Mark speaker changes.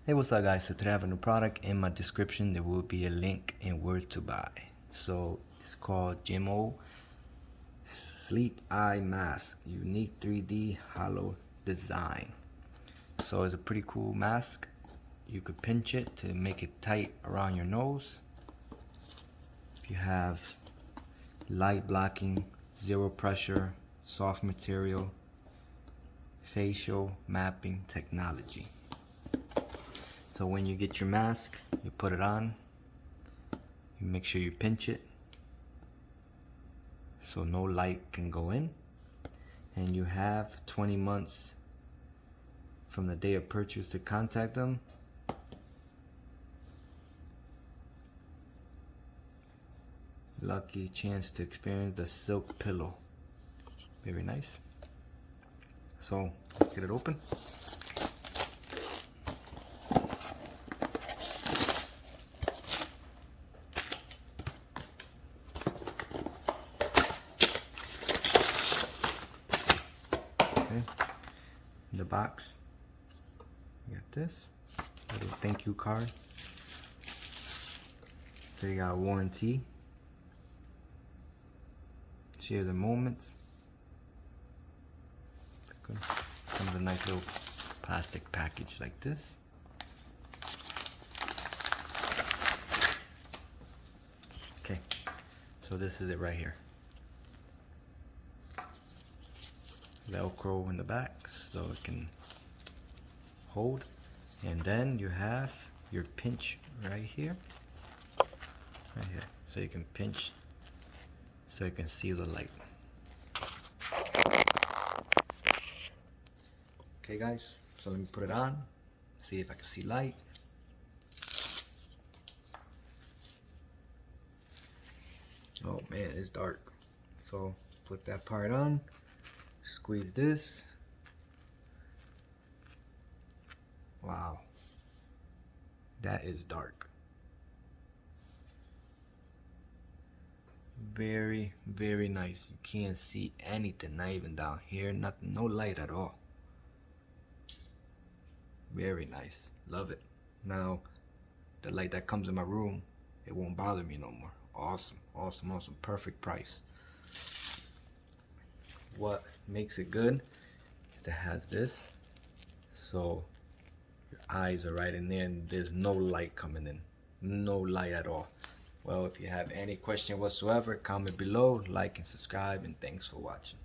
Speaker 1: Hey, what's up guys? So today I have a new product. In my description there will be a link and where to buy. So it's called Jimoo Sleep Eye Mask, unique 3D hollow design. So it's a pretty cool mask. You could pinch it to make it tight around your nose. You have light blocking, zero pressure, soft material, facial mapping technology. So when you get your mask, you put it on, you make sure you pinch it so no light can go in, and you have 20 months from the day of purchase to contact them. Lucky chance to experience the silk pillow. Very nice. So let's get it open. Okay. In the box, you got this little thank you card. So you got a warranty. Share the moments. Good. Comes a nice little plastic package like this. Okay, so this is it right here. Velcro in the back so it can hold, and then you have your pinch right here, so you can pinch so you can see the light. Okay guys, so let me put it on, see if I can see light. Oh man, it's dark. So put that part on, squeeze this. Wow, that is dark. Very, very nice. You can't see anything, not even down here, nothing, no light at all. Very nice, love it. Now, the light that comes in my room, it won't bother me no more. Awesome, awesome, awesome, perfect price. What makes it good is it has this, so your eyes are right in there and there's no light coming in, no light at all. Well, if you have any question whatsoever, comment below, like and subscribe, and thanks for watching.